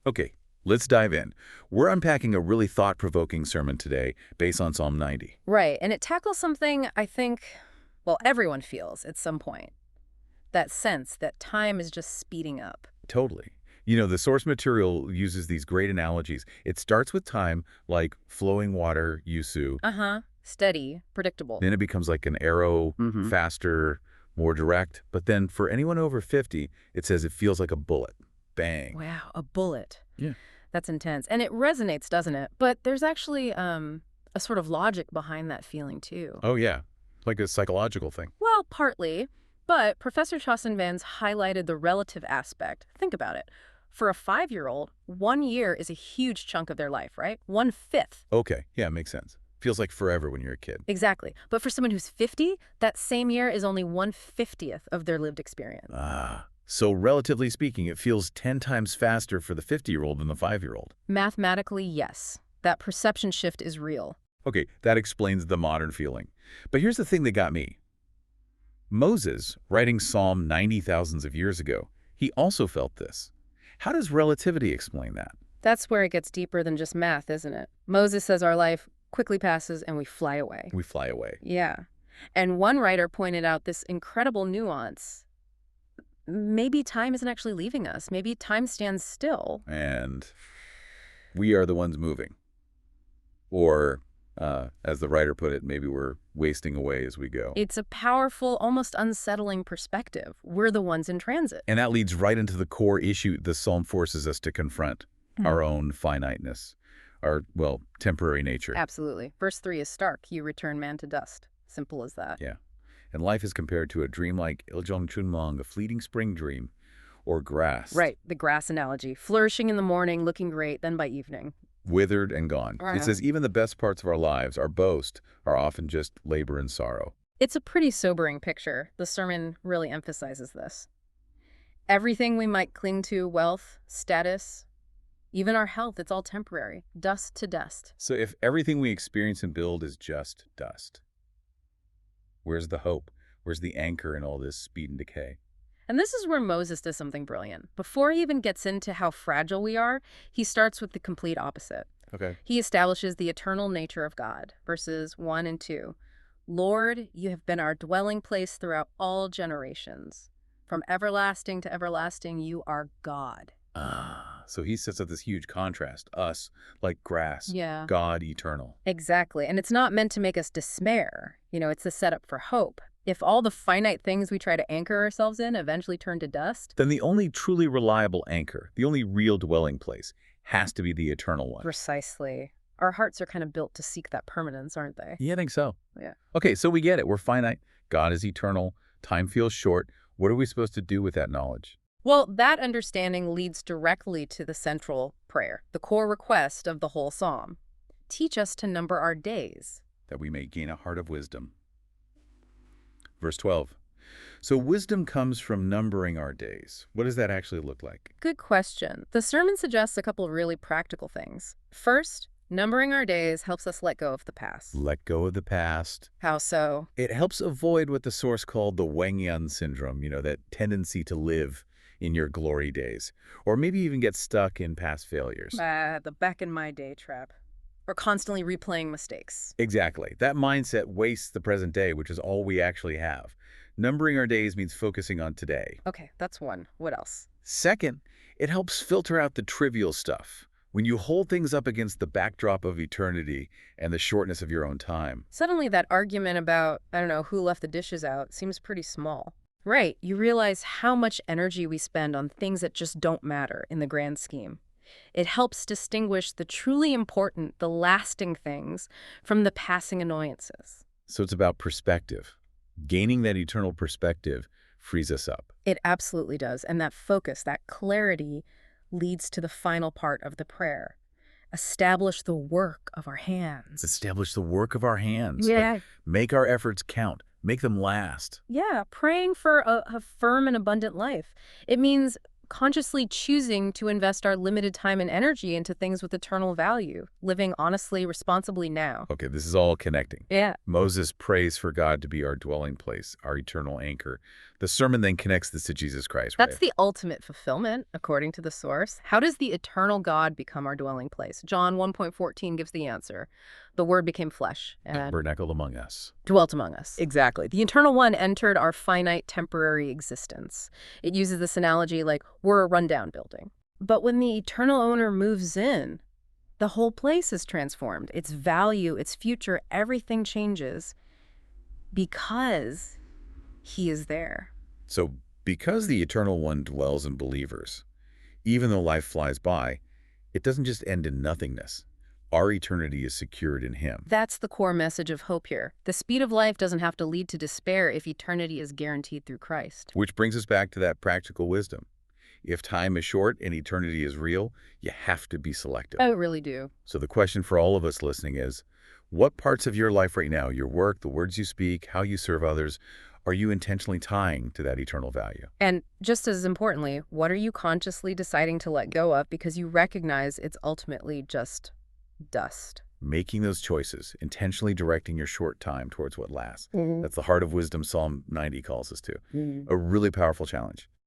Okay, let's dive in. We're unpacking a really thought-provoking sermon today based on Psalm 90. Right, and it tackles something I think, well, everyone feels at some point. That sense that time is just speeding up. Totally. You know, the source material uses these great analogies. It starts with time, like flowing water, yusu. Steady, predictable. Then it becomes like an arrow, faster, more direct. But then for anyone over 50, it says it feels like a bullet. Bang. Wow, a bullet. Yeah. That's intense. And it resonates, doesn't it? But there's actually a sort of logic behind that feeling, too. Oh, yeah. Like a psychological thing. Well, partly. But Professor Chasen Vans highlighted the relative aspect. Think about it. For a 5-year-old, 1 year is a huge chunk of their life, right? 1/5. Okay. Yeah, makes sense. Feels like forever when you're a kid. Exactly. But for someone who's 50, that same year is only 1/50th of their lived experience. So relatively speaking, it feels 10 times faster for the 50-year-old than the 5-year-old. Mathematically, yes. That perception shift is real. Okay, that explains the modern feeling. But here's the thing that got me. Moses, writing Psalm 90 thousands of years ago, he also felt this. How does relativity explain that? That's where it gets deeper than just math, isn't it? Moses says our life quickly passes and we fly away. We fly away. Yeah. And one writer pointed out this incredible nuance. Maybe time isn't actually leaving us. Maybe time stands still. And we are the ones moving. Or, as the writer put it, maybe we're wasting away as we go. It's a powerful, almost unsettling perspective. We're the ones in transit. And that leads right into the core issue the psalm forces us to confront, our own finiteness, our, well, temporary nature. Absolutely. Verse 3 is stark. You return man to dust. Simple as that. Yeah. And life is compared to a dream like iljong chunmong, a fleeting spring dream, or grass. Right, the grass analogy. Flourishing in the morning, looking great, then by evening. Withered and gone. It says even the best parts of our lives, our boast, are often just labor and sorrow. It's a pretty sobering picture. The sermon really emphasizes this. Everything we might cling to, wealth, status, even our health, it's all temporary. Dust to dust. So if everything we experience and build is just dust, where's the hope? Where's the anchor in all this speed and decay? And this is where Moses does something brilliant. Before he even gets into how fragile we are, he starts with the complete opposite. Okay. He establishes the eternal nature of God. Verses 1 and 2. Lord, you have been our dwelling place throughout all generations. From everlasting to everlasting, you are God. So he sets up this huge contrast. Us, like grass. Yeah. God, eternal. Exactly. And it's not meant to make us despair. You know, it's a setup for hope. If all the finite things we try to anchor ourselves in eventually turn to dust, then the only truly reliable anchor, the only real dwelling place, has to be the eternal one. Precisely. Our hearts are kind of built to seek that permanence, aren't they? Yeah, I think so. Yeah. Okay, so we get it. We're finite. God is eternal. Time feels short. What are we supposed to do with that knowledge? Well, that understanding leads directly to the central prayer, the core request of the whole psalm. Teach us to number our days, that we may gain a heart of wisdom. Verse 12. So wisdom comes from numbering our days. What does that actually look like? Good question. The sermon suggests a couple of really practical things. First, numbering our days helps us let go of the past. Let go of the past. How so? It helps avoid what the source called the Wang-Yan syndrome, you know, that tendency to live in your glory days, or maybe even get stuck in past failures. The back in my day trap. Or constantly replaying mistakes. Exactly. That mindset wastes the present day, which is all we actually have. Numbering our days means focusing on today. Okay, that's one. What else? Second, it helps filter out the trivial stuff. When you hold things up against the backdrop of eternity and the shortness of your own time. Suddenly that argument about, I don't know, who left the dishes out seems pretty small. Right, you realize how much energy we spend on things that just don't matter in the grand scheme. It helps distinguish the truly important, the lasting things from the passing annoyances. So it's about perspective. Gaining that eternal perspective frees us up. It absolutely does. And that focus, that clarity, leads to the final part of the prayer. Establish the work of our hands. Establish the work of our hands. Yeah. Like, make our efforts count. Make them last. Yeah, praying for a firm and abundant life. It means consciously choosing to invest our limited time and energy into things with eternal value, living honestly, responsibly now. Okay, this is all connecting. Yeah. Moses prays for God to be our dwelling place, our eternal anchor. The sermon then connects this to Jesus Christ, right? That's the ultimate fulfillment, according to the source. How does the eternal God become our dwelling place? John 1:14 gives the answer. The Word became flesh and Tabernacled among us. dwelt among us. Exactly. The Eternal One entered our finite temporary existence. It uses this analogy like we're a rundown building. But when the eternal owner moves in, the whole place is transformed. Its value, its future, everything changes because he is there. So because the Eternal One dwells in believers, even though life flies by, it doesn't just end in nothingness. Our eternity is secured in him. That's the core message of hope here. The speed of life doesn't have to lead to despair if eternity is guaranteed through Christ. Which brings us back to that practical wisdom. If time is short and eternity is real, you have to be selective. I really do. So the question for all of us listening is, what parts of your life right now, your work, the words you speak, how you serve others, are you intentionally tying to that eternal value? And just as importantly, what are you consciously deciding to let go of because you recognize it's ultimately just dust? Making those choices, intentionally directing your short time towards what lasts. That's the heart of wisdom Psalm 90 calls us to. A really powerful challenge.